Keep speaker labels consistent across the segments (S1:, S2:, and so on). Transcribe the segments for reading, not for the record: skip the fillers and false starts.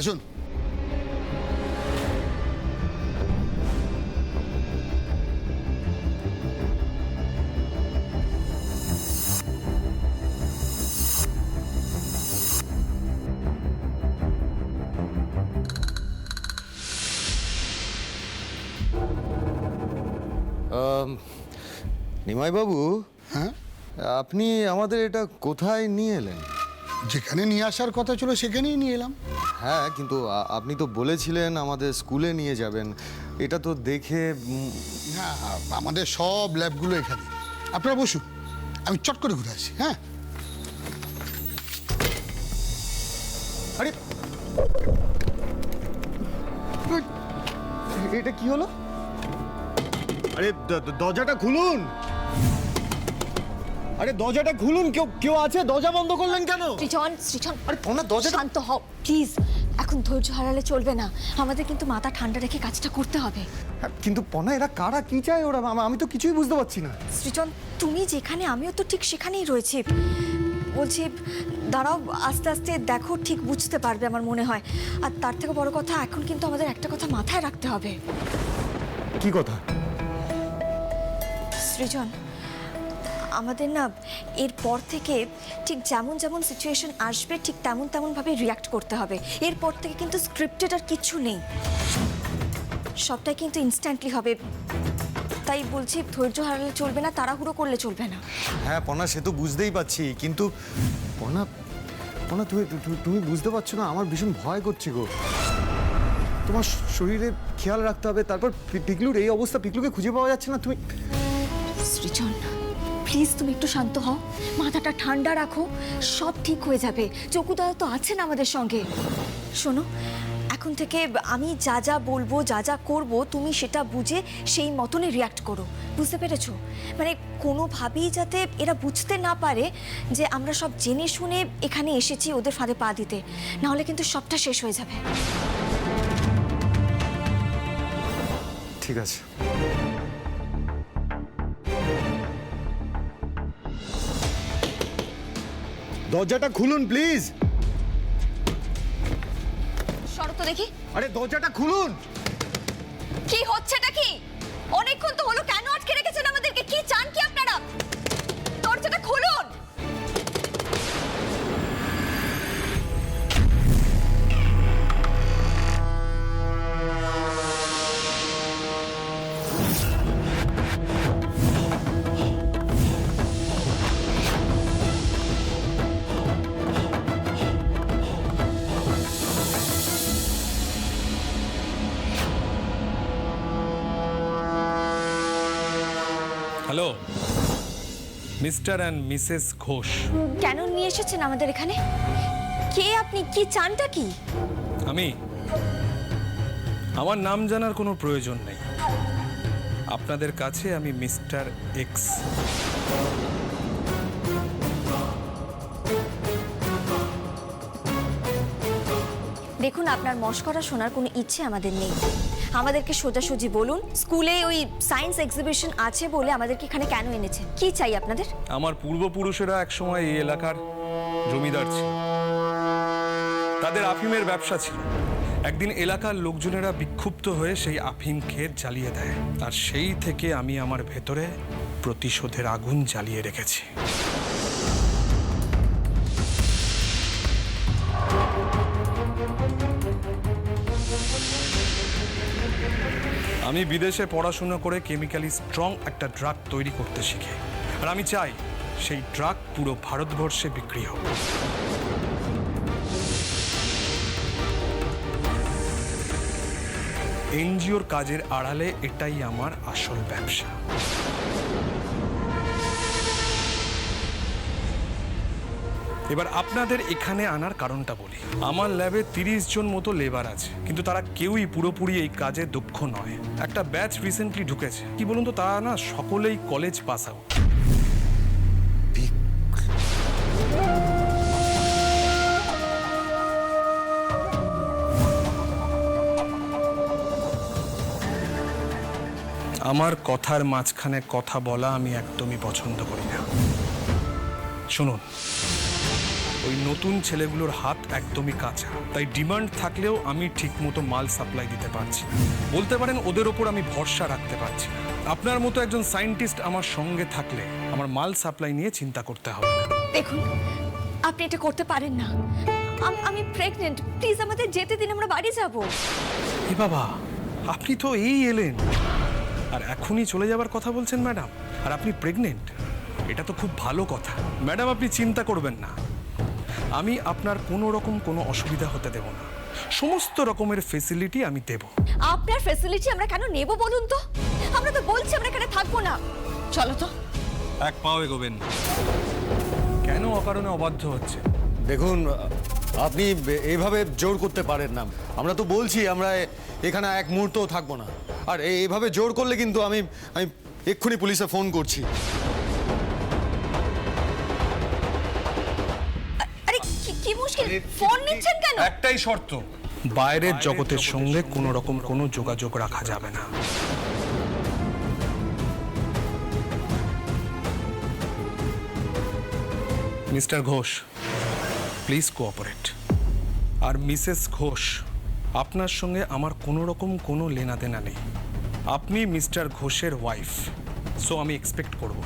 S1: আসুন।
S2: নিমাইবাবু,
S1: হ্যাঁ,
S2: আপনি আমাদের এটা কোথায় নিয়ে এলেন?
S1: যেখানে নিয়ে আসার কথা ছিল সেখানেই নিয়ে এলাম।
S2: হ্যাঁ, কিন্তু আপনি তো বলেছিলেন আমাদের স্কুলে নিয়ে যাবেন। এটা তো দেখে
S1: হ্যাঁ, আমাদের সব ল্যাবগুলো এখানে। আপনারা বসুন, আমি চট করে ঘুরে আসি। হ্যাঁ,
S2: আরে এটা কি হলো? আরে দরজাটা খুলুন! আরে দরজাটা খুলুন! কেউ কেউ আছে? দরজা বন্ধ করলেন কেন?
S3: সৃজন,
S2: আরে ওনার দরজাটা...
S3: শান্ত হও প্লিজ। এখন ধৈর্য হারালে চলবে না, আমাদের কিন্তু মাথা ঠান্ডা রেখে কাজটা করতে হবে।
S2: কিন্তু পনা, এরা কারা, কি চায় ওরা? আমি তো কিছুই বুঝতে পারছি না।
S3: সৃজন, তুমি যেখানে আমিও তো ঠিক সেখানেই রয়েছি। বলছি দাঁড়াও, আস্তে আস্তে দেখো, ঠিক বুঝতে পারবে আমার মনে হয়। আর তার থেকে বড় কথা, এখন কিন্তু আমাদের একটা কথা মাথায় রাখতে হবে।
S2: কি কথা?
S3: সৃজন, আমাদের না এরপর থেকে ঠিক যেমন যেমন সিচুয়েশন আসবে ঠিক তেমন তেমনভাবে রিয়াক্ট করতে হবে। এরপর থেকে কিন্তু স্ক্রিপ্টেড আর কিছু নেই, সবটাই কিন্তু ইনস্ট্যান্টলি হবে। তাই বলছি, ধৈর্য হারালে চলবে না, তাড়াহুড়ো করলে চলবে না।
S2: হ্যাঁ পনা, সে তো বুঝতেই পারছি, কিন্তু পনা পনা তুমি তুমি বুঝতে পারছো না, আমার ভীষণ ভয় করছে গো। তোমার শরীরে খেয়াল রাখতে হবে। তারপর পিকলুর এই অবস্থা, পিকলুকে খুঁজে পাওয়া যাচ্ছে না। তুমি
S3: সৃজন প্লিজ, তুমি একটু শান্ত হও, মাথাটা ঠান্ডা রাখো, সব ঠিক হয়ে যাবে। চকুদাদা তো আছেন আমাদের সঙ্গে। শোনো, এখন থেকে আমি যা যা বলবো, যা যা করবো, তুমি সেটা বুঝে সেই মতনই রিয়াক্ট করো, বুঝতে পেরেছো? মানে কোনোভাবেই যাতে এরা বুঝতে না পারে যে আমরা সব জেনে শুনে এখানে এসেছি ওদের ফাঁদে পা দিতে, নাহলে কিন্তু সবটা শেষ হয়ে যাবে।
S2: ঠিক আছে। দরজাটা খুলুন প্লিজ।
S3: সরো তো দেখি।
S2: আরে দরজাটা খুলুন।
S3: কি হচ্ছেটা কি? অনেকক্ষণ তো হলো, কেন আটকে রেখেছেন আমাদেরকে? কি চান কি আপনারা? দরজাটা খুলুন।
S4: Hello, mister and Mrs Ghosh.
S3: কেন নিয়ে এসেছেন আমাদের এখানে? কে আপনি? কি চানটা কি?
S4: আমার নাম জানার কোনো প্রয়োজন নেই। আপনাদের কাছে আমি মিস্টার এক্স।
S3: দেখুন, আপনার মশকরা শোনার কোনো ইচ্ছে আমাদের নেই। আমাদেরকে সোজাসুজি বলুন, স্কুলে ওই সায়েন্স এক্সিবিশন আছে বলে আমাদেরকে এখানে কেন এনেছেন? কি চাই আপনাদের?
S4: আমার পূর্বপুরুষেরা একসময় এই এলাকার জমিদার ছিল। তাদের আফিমের ব্যবসা ছিল। একদিন এলাকার লোকজনেরা বিক্ষুব্ধ হয়ে সেই আফিম ক্ষেত জ্বালিয়ে দেয়। আর সেই থেকে আমি আমার ভেতরে প্রতিশোধের আগুন জ্বালিয়ে রেখেছি। আমি বিদেশে পড়াশোনা করে কেমিক্যালি স্ট্রং একটা ড্রাগ তৈরি করতে শিখি। আর আমি চাই সেই ড্রাগ পুরো ভারতবর্ষে বিক্রি হোক। এনজিওর কাজের আড়ালে এটাই আমার আসল ব্যবসা। এবার আপনাদের এখানে আনার কারণটা বলি। আমার ল্যাবে 30 জন মতো লেবার আছে, কিন্তু তারা কেউই পুরোপুরি এই কাজে দক্ষ নয়। একটা ব্যাচ রিসেন্টলি ঢুকেছে, কি বলুন তো, তারা না সকলেই কলেজ পাস আউট। আমার কথার মাঝখানে কথা বলা আমি একদমই পছন্দ করি না। শুনুন, ওই নতুন ছেলেগুলোর হাত একদমই কাঁচা, তাই ডিমান্ড থাকলেও আমি ঠিকমতো মাল সাপ্লাই দিতে পারছি না। বলতে পারেন ওদের ওপর আমি ভরসা রাখতে পারছি না। আপনার মতো একজন সায়েন্টিস্ট আমার সঙ্গে থাকলে আমার মাল সাপ্লাই নিয়ে চিন্তা করতে হবে না।
S3: দেখুন, আপনি এটা করতে পারেন না। আমি প্রেগনেন্ট, প্লিজ আমাদের যেতে দিন, আমরা বাড়ি যাব।
S4: এ বাবা, আপনি তো এই এলেন আর এখনই চলে যাবার কথা বলছেন ম্যাডাম, আর আপনি প্রেগনেন্ট? এটা তো খুব ভালো কথা। ম্যাডাম, আপনি চিন্তা করবেন না, আমি আপনার কোনো রকম কোনো অসুবিধা হতে দেব না। সমস্ত রকমের ফেসিলিটি আমি দেব।
S3: আপনার ফ্যাসিলিটি আমরা কেন নেব বলুন তো? আমরা তো বলছি আমরা এখানে থাকবো না। চলো তো।
S4: এক পাও এগোবেন না। কেন অকারণে অবাধ্য হচ্ছে?
S2: দেখুন, আপনি এইভাবে জোর করতে পারেন না। আমরা তো বলছি আমরা এখানে এক মুহূর্তও থাকবো না। আর এইভাবে জোর করলে কিন্তু আমি এক্ষুনি পুলিশে ফোন করছি।
S3: আরে কি মুশকিল, ফোন নিচ্ছেন কেন?
S4: একটাই শর্ত, বাইরের জগতের সঙ্গে কোনো রকম কোনো যোগাযোগ রাখা যাবে না। Mister Ghosh, please cooperate. আর মিসেস ঘোষ, আপনার সঙ্গে আমার কোনো রকম কোনো লেনাদেনা নেই। আপনি মিস্টার ঘোষের ওয়াইফ, সো আমি এক্সপেক্ট করব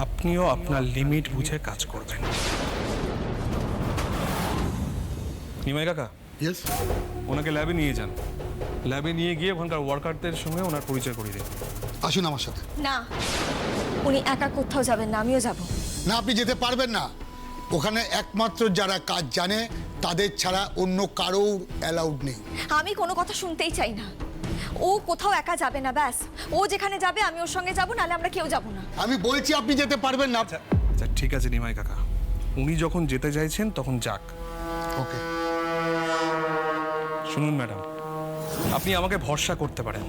S4: আপনিও আপনার লিমিট বুঝে কাজ করবেন। নিমাই কাকা,
S1: ইয়েস,
S4: ওনাকে ল্যাবে নিয়ে যান। ল্যাবে নিয়ে গিয়ে ওখানকার ওয়ার্কারদের সঙ্গে ওনার পরিচয় করিয়ে দিন।
S1: আসুন আমার সাথে।
S3: না, উনি একা কোথাও যাবেন না, আমিও যাব।
S1: না, আপনি যেতে পারবেন না। ওখানে একমাত্র যারা কাজ জানে তাদের ছাড়া অন্য কারোর অ্যালাউড নেই।
S3: আমি কোনো কথা শুনতেই চাই না। ও কোথাও একা যাবে না, ব্যাস। ও যেখানে যাবে আমি ওর সঙ্গে যাব, নাহলে আমরা কেউ যাব না।
S1: আমি বলছি আপনি যেতে পারবেন না।
S4: আচ্ছা ঠিক আছে নিমাই কাকা, উনি যখন যেতে চাইছেন তখন যাক।
S1: ওকে।
S4: শুনুন ম্যাডাম, আপনি আমাকে ভরসা করতে পারেন,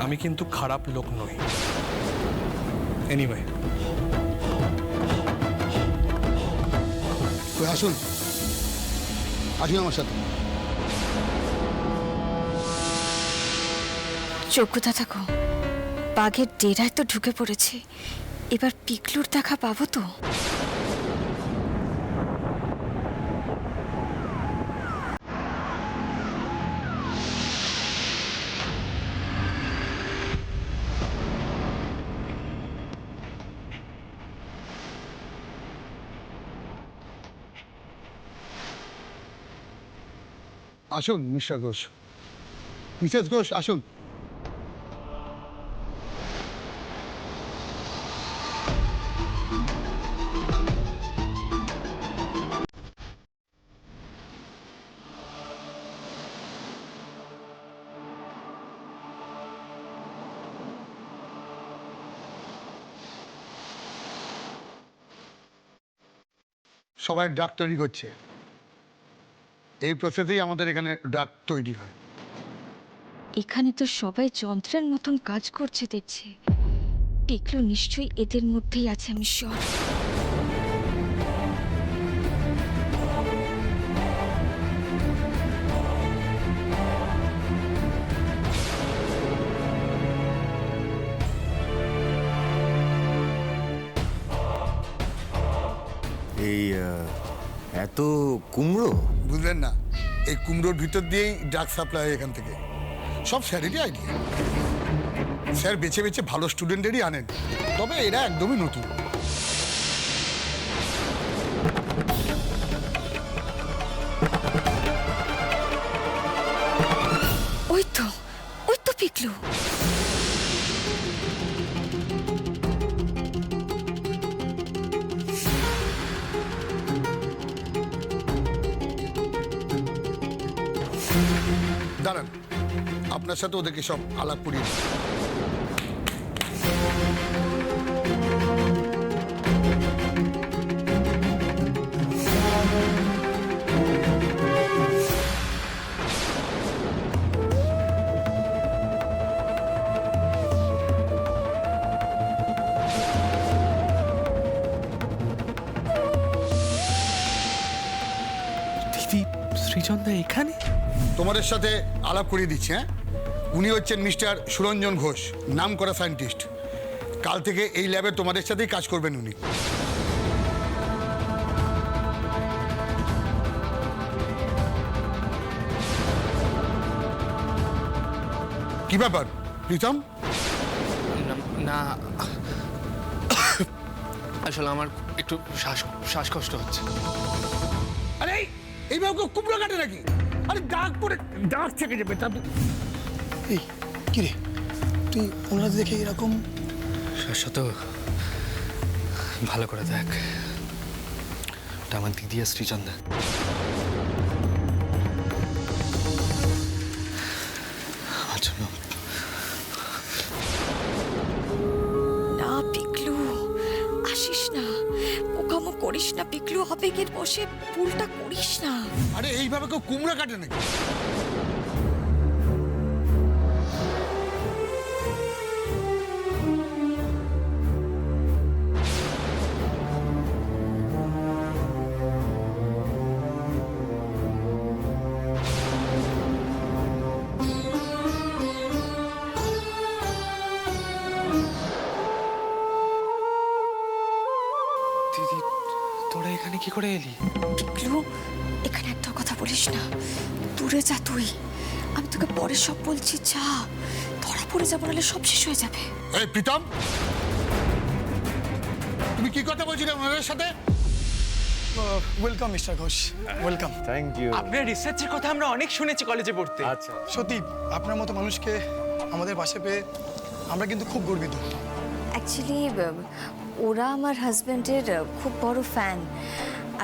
S4: আমি কিন্তু খারাপ লোক নই। এনিওয়ে,
S1: আসুন, আসুন আমার সাথে।
S3: যোগ্যতা থাকো, বাঘের ডেরায় তো ঢুকে পড়েছে, এবার পিকলুর দেখা পাবো তো?
S1: আসুন মিস্টার ঘোষ, মিসেস ঘোষ, আসুন। সবাই ড্রাগ তৈরি করছে, এই প্রসেসেই আমাদের এখানে ড্রাগ তৈরি হয়।
S3: এখানে তো সবাই যন্ত্রের মতন কাজ করছে দেখছি। পিকলু নিশ্চয়ই এদের মধ্যেই আছে, আমি শিওর।
S2: এই এত কুমড়ো?
S1: বুঝলেন না, এই কুমড়োর ভিতর দিয়েই ড্রাগ সাপ্লাই হয় এখান থেকে। সব স্যারেরই আইডিয়া। স্যার বেছে বেছে ভালো স্টুডেন্টেরই আনেন, তবে এরা একদমই নতুন।
S3: ওই তো পিকলু।
S1: দাঁড়ান, আপনার সাথে ওদেরকে সব আলাপ করিয়ে দিই।
S5: দিদি, সৃজনদা এখানে?
S1: তোমাদের সাথে আলাপ করিয়ে দিচ্ছি। হ্যাঁ, উনি হচ্ছেন মিস্টার সুরঞ্জন ঘোষ, নামকরা সায়েন্টিস্ট। কাল থেকে এই ল্যাবে তোমাদের সাথেই কাজ করবেন উনি। কি ব্যাপার প্রীতম?
S5: না আসলে আমার একটু শ্বাসকষ্ট হচ্ছে।
S1: আরে এইভাবে কেউ কুমড়ো কাটে নাকি? আরে ডাক পড়ে ডাক থেকে যাবে তারপর।
S6: এই কি রে, তুই ওনারা দেখে এরকম?
S5: শাশ্বত, ভালো করে দেখ, ওটা আমার দিদি আর শ্রীচন্দা। আমার জন্য
S3: না পিকলু, আসিস না, ওকামো করিস না পিকলু, আবেগের বসে ভুলটা করিস না।
S1: আরে এইভাবে কেউ কুমড়ো কাটে নাকি?
S5: দিদি, তোরা এখানে কি করে এলি?
S3: পিকলু, এখানে একটা কথা বলিস না, দূরে যা তুই। আমি তোকে পরে সব বলছি, যা, ধরা পড়ে যাবো, নাহলে সব শেষ হয়ে যাবে।
S1: এই প্রীতম, তুমি কি কথা বলছিলে ওনাদের সাথে?
S6: Welcome mister Ghosh, welcome.
S2: Thank you.
S5: আপনার রিসার্চের কথা আমরা অনেক শুনেছি কলেজে পড়তে।
S2: আচ্ছা,
S6: সত্যি আপনার মতো মানুষকে আমাদের পাশে পেয়ে আমরা কিন্তু খুব গর্বিত।
S3: অ্যাকচুয়ালি ওরা আমার হাজব্যান্ডের খুব বড় ফ্যান।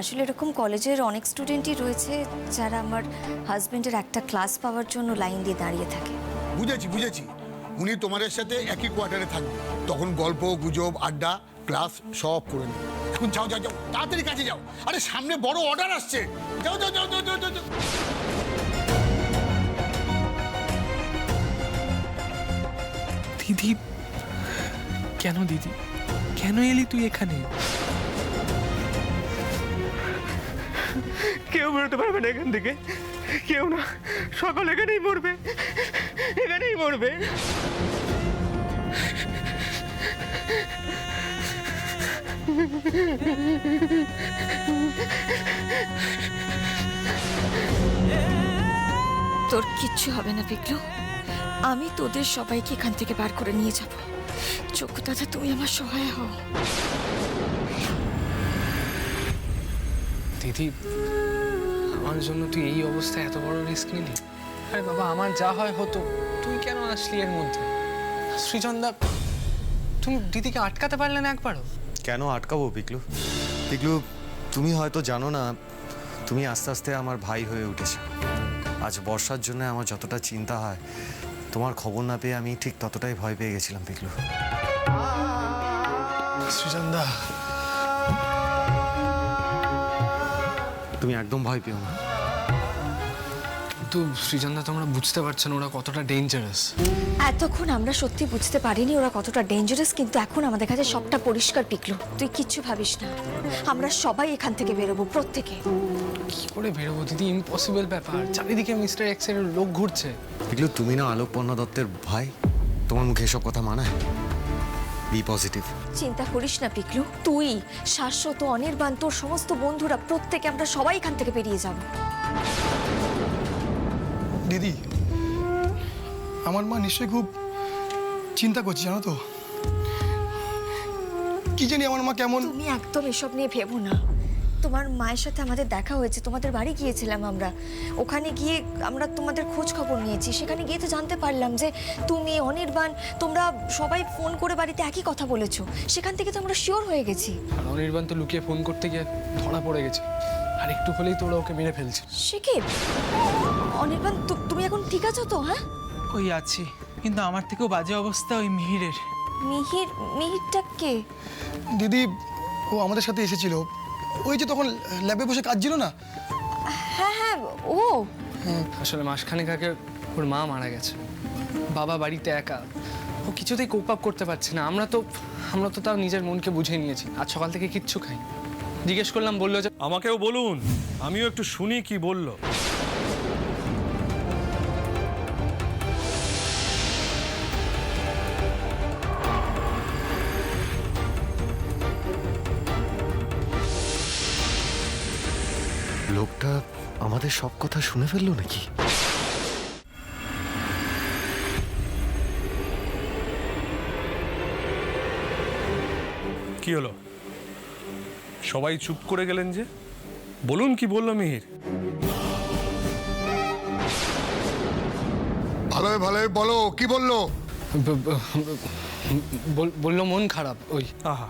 S3: আসলে এরকম কলেজের অনেক স্টুডেন্টই রয়েছে যারা আমার হাজব্যান্ডের একটা ক্লাস পাওয়ার জন্য লাইন দিয়ে দাঁড়িয়ে থাকে।
S1: বুঝেছি বুঝেছি, উনি তোমাদের সাথে একই কোয়ার্টারে থাকবে, তখন গল্প গুজব আড্ডা ক্লাস সব করে নেবে। এখন যাও যাও যাও, তাড়াতাড়ি কাজে যাও। আরে সামনে বড় অর্ডার আসছে, যাও যাও যাও যাও যাও যাও, যাও।
S5: দিদি, কেন দিদি, কেন এলি তুই এখানে? কেউ বেরোতে পারবে না এখান থেকে, কেউ না, সকল এখানেই মরবে, এখানেই মরবে।
S3: তোর কিচ্ছু হবে না পিকলু, আমি তোদের সবাইকে এখান থেকে বার করে নিয়ে যাব। চোখ দাদা, তুমি আমার সহায় হও।
S5: দিদি, আমার জন্য তুই এই অবস্থায় এত বড় রিস্ক নিলি? আরে বাবা, আমার যা হয় হতো, তুই কেন আসলি এর মধ্যে? শ্রীচন্দা, তুমি দিদিকে আটকাতে পারলে না একবারও?
S2: কেন আটকাবো পিকলু? পিকলু, তুমি হয়তো জানো না, তুমি আস্তে আস্তে আমার ভাই হয়ে উঠেছো। আজ বর্ষার জন্য আমার যতটা চিন্তা হয়, তোমার খবর না পেয়ে আমি ঠিক ততটাই ভয় পেয়ে গেছিলাম পিকলু।
S6: সৃজনদা,
S2: তুমি একদম ভয় পেও না।
S5: কিন্তু শ্রীচন্দা, তোমরা বুঝতে পারছো না ওরা কতটা ডেঞ্জারাস।
S3: এতক্ষণ আমরা সত্যি বুঝতে পারিনি ওরা কতটা ডেঞ্জারাস, কিন্তু এখন আমাদের কাছে সবটা পরিষ্কার পিকলু। তুই কিচ্ছু ভাবিস না, আমরা সবাই এখান থেকে বেরোবো, প্রত্যেকে।
S5: কি করে বেরোবো দিদি? ইম্পসিবল ব্যাপার, চারিদিকে মিস্টার এক্সের লোক ঘুরছে।
S2: পিকলু, তুমি না আলোকপর্ণা দত্তের ভাই, তোমার মুখে এসব কথা মানায়? Be positive.
S3: চিন্তা করিস না পিকলু, তুই, শাশ্বত, অনির্বাণ, তোর সমস্ত বন্ধুরা, প্রত্যেকে আমরা সবাই এখান থেকে বেরিয়ে যাব।
S6: দিদি, আমার মা নিশ্চয়ই খুব চিন্তা করছে, জানো তো? কি জানি আমার মা কেমন।
S3: তুমি একদম এসব নিয়ে ভেবো না। তোমার মায়ের সাথে আমাদের দেখা হয়েছে, তোমাদের বাড়ি গিয়েছিলাম আমরা। ওখানে গিয়ে আমরা তোমাদের খোঁজ খবর নিয়েছি। সেখানে গিয়ে তো জানতে পারলাম যে তুমি, অনির্বাণ, তোমরা সবাই ফোন করে বাড়িতে একই কথা বলেছো। সেখান থেকে তো আমরা শিওর হয়ে গেছি।
S5: আর অনির্বাণ তো লুকিয়ে ফোন করতে গিয়ে ধরা পড়ে গেছে, আর একটু হলেই তো ওরা ওকে মেরে ফেলছে।
S3: সে কি অনির্বাণ, তুমি এখন ঠিক আছো তো? হ্যাঁ,
S7: ওই আছি, কিন্তু আমার থেকেও বাজে অবস্থা ওই মিহিরের।
S3: মিহিরটা কে?
S6: দিদি, ও আমাদের সাথে এসেছিল, ওই যে তখন ল্যাবে বসে কাজ ছিল না।
S3: হ্যাঁ হ্যাঁ, ও।
S5: আসলে মাসখানেক আগে ওর মা মারা গেছে, বাবা বাড়িতে একা, ও কিছুতেই কোপ আপ করতে পারছে না। আমরা তো তাও নিজের মনকে বুঝে নিয়েছি। আজ সকাল থেকে কিচ্ছু খাই। জিজ্ঞেস করলাম, বললো যে
S4: আমাকেও বলুন, আমিও একটু শুনি কি বললো।
S2: লোকটা আমাদের সব কথা শুনে ফেললো নাকি?
S4: কি হলো, সবাই চুপ করে গেলেন যে? বলুন, কি বললো মিহির?
S1: ভালোই ভালোই বলো, কি বললো?
S5: বললো মন খারাপ ওই।
S4: আহা,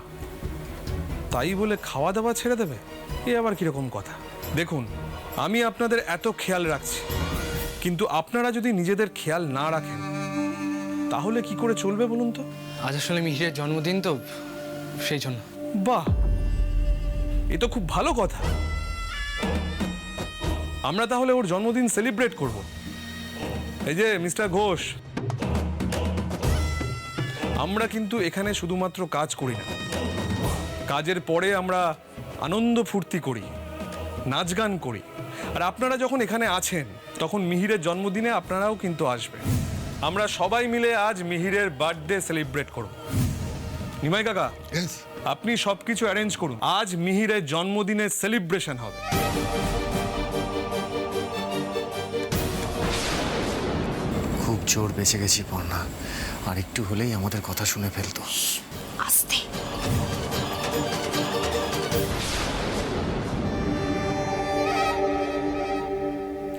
S4: তাই বলে খাওয়া দাওয়া ছেড়ে দেবে? এ আবার কিরকম কথা? দেখুন, আমি আপনাদের এত খেয়াল রাখছি, কিন্তু আপনারা যদি নিজেদের খেয়াল না রাখেন তাহলে কি করে চলবে বলুন তো?
S5: আজ আসলে মিহিরের জন্মদিন তো, সেই জন্য।
S4: বাহ, এ তো খুব ভালো কথা। আমরা তাহলে ওর জন্মদিন সেলিব্রেট করব। এই যে মিস্টার ঘোষ, আমরা কিন্তু এখানে শুধুমাত্র কাজ করি না, কাজের পরে আমরা আনন্দ ফুর্তি করি, নাচ গান করি। আর আপনারা যখন এখানে আছেন তখন মিহিরের জন্মদিনে আপনারাও কিন্তু আসবেন। আমরা সবাই মিলে আজ মিহিরের বার্থডে সেলিব্রেট করব। নিমাই কাকা,
S1: Yes.
S4: আপনি সবকিছু অ্যারেঞ্জ করুন, আজ মিহিরের জন্মদিনের সেলিব্রেশন হবে।
S2: খুব জোর বেঁচে গেছি পর্ণা, আর একটু হলেই আমাদের কথা শুনে ফেলতো।
S3: আস্তে।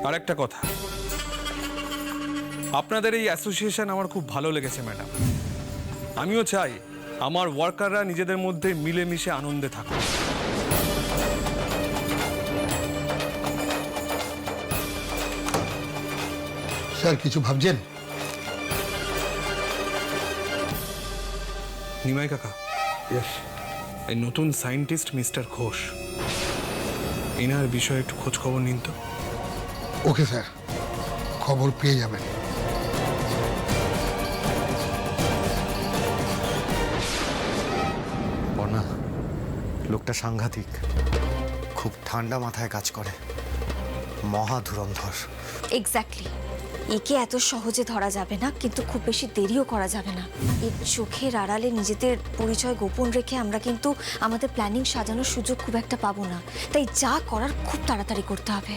S4: আর একটা কথা, আপনাদের এই অ্যাসোসিয়েশন আমার খুব ভালো লেগেছে ম্যাডাম। আমিও চাই আমার ওয়ার্কাররা নিজেদের মধ্যে মিলেমিশে আনন্দে থাকুক।
S1: স্যার কিছু ভাবছেন?
S4: নিমাই কাকা, এই নতুন সায়েন্টিস্ট মিস্টার ঘোষ, এনার বিষয়ে একটু খোঁজ খবর নিন তো।
S1: ওকে স্যার, খবর পেয়ে যাবেন।
S2: পর্ণা, লোকটা সাংঘাতিক, খুব ঠান্ডা মাথায় কাজ করে, মহা ধুরন্ধর।
S3: এক্স্যাক্টলি, একে এত সহজে ধরা যাবে না, কিন্তু খুব বেশি দেরিও করা যাবে না। এর চোখের আড়ালে নিজেদের পরিচয় গোপন রেখে আমরা কিন্তু আমাদের প্ল্যানিং সাজানোর সুযোগ খুব একটা পাবো না। তাই যা করার খুব তাড়াতাড়ি করতে হবে।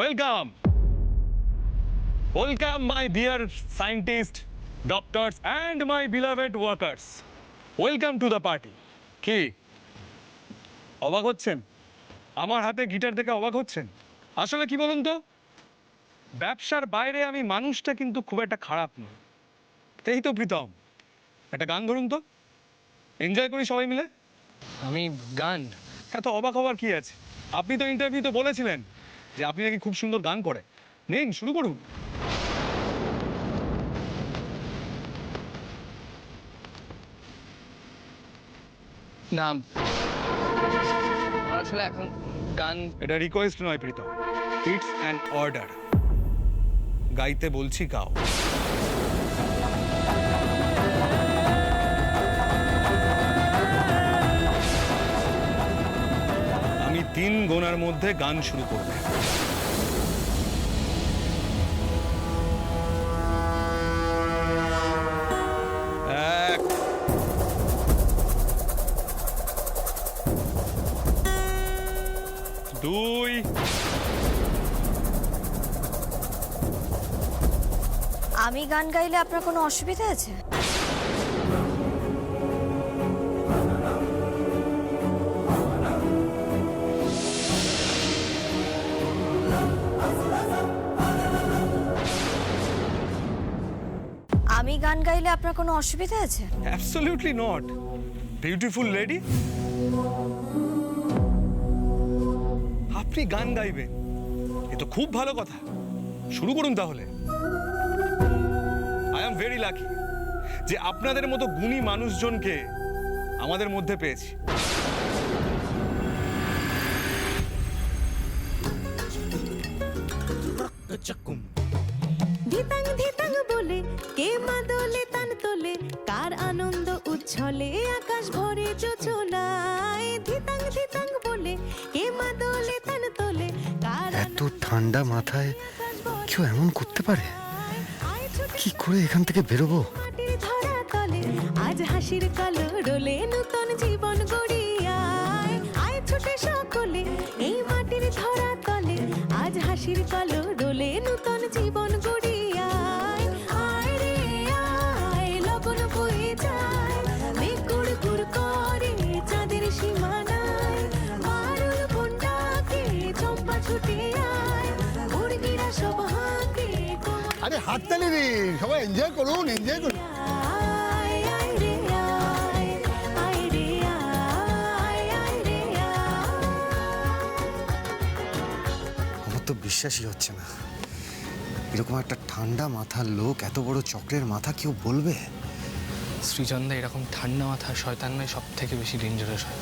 S8: Welcome! Welcome, my dear scientists, doctors, and my beloved workers. Welcome to the party. কি অবাক হচ্ছেন? আমার হাতে গিটার দেখে অবাক হচ্ছেন? আসলে কি বলুন তো, ব্যবসার বাইরে আমি মানুষটা কিন্তু খুব একটা খারাপ নই। এই তো প্রীতম, একটা গান ধরুন তো, এনজয় করি সবাই মিলে।
S5: আমি গান?
S8: এত অবাক হওয়ার কি আছে? আপনি তো ইন্টারভিউতে বলেছিলেন যে আপনি নাকি খুব সুন্দর গান করে। নিন, শুরু করুন।
S5: না, আসলে এখন গান।
S8: এটা রিকোয়েস্ট নয় প্রীতম, ইটস অ্যান অর্ডার।
S4: গাইতে বলছি, গাও। আমি 3 গোনার মধ্যে গান শুরু করব। 1, 2,
S3: আমি গান গাইলে আপনার কোনো অসুবিধা আছে? আমি গান গাইলে আপনার কোনো অসুবিধা আছে?
S4: Absolutely not, beautiful lady. আপনি গান গাইবেন, এ তো খুব ভালো কথা। শুরু করুন তাহলে। আই এম ভেরি লাকি যে আপনাদের মতো গুণী মানুষজনকে আমাদের মধ্যে পেয়েছি।
S9: ধিতাং ধিতাং বলে কে মাদলে তান তোলে, কার আনন্দ উচ্ছলে আকাশ ভরে যোছনায়। ধিতাং ধিতাং
S2: ঠান্ডা মাথায় কেউ এমন করতে পারে? কি করে এখান থেকে বেরোবো?
S9: মাটির ধরা তলে আজ হাসির কালো রোলে নতুন জীবন গড়িয়ায় আয় ছুটে সকলে এই মাটির ধরা তলে আজ হাসির কালো রোলে নতুন জীবন গড়িয়ায় আয় রে আয় লগন বয়ে যায় মেঘগুড় গুড় করে চাঁদের সীমানায় মারুল বন্ডাকে চম্পা ছুটে আয় মুরগিরা সব হাঁকে
S1: আরে হাততালি দিন, সবাই এনজয় করুন, এনজয় করুন।
S9: আয় আয় রে আয় আয় রে আয় আয় রে আয়
S2: আমার তো বিশ্বাসই হচ্ছে না, এরকম একটা ঠান্ডা মাথার লোক এত বড় চক্রের মাথা কেউ বলবে?
S5: সৃজনদা এরকম ঠান্ডা মাথা শয়তান নয়, সব থেকে বেশি ডেঞ্জারাস হয়।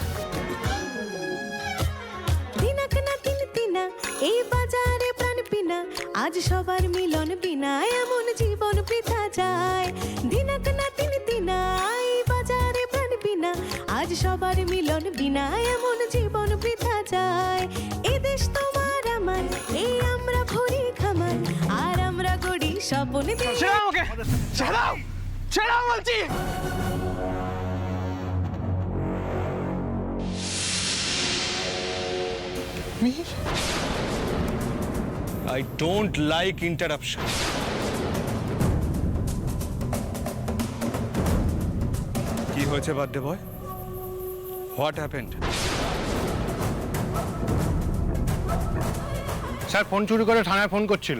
S9: দিনাক না তিন তিনা এই বাজারে প্রাণ পিনা আজ সবার মিলন বিনা এমন জীবন বৃথা যায় দিনাক না তিন তিনা এই বাজারে প্রাণ পিনা আজ সবার মিলন বিনা এমন জীবন বৃথা যায় এ দেশ তোমার আমার এই আমরা ভরি খামার আর আমরা গড়ি স্বপ্ন দিয়ে
S5: ছেড়াও বলছি। Mihir,
S4: I don't like interruption. কি হয়েছে birthday boy? What happened?
S5: Sir phone চুরি করে থানায় ফোন করছিল।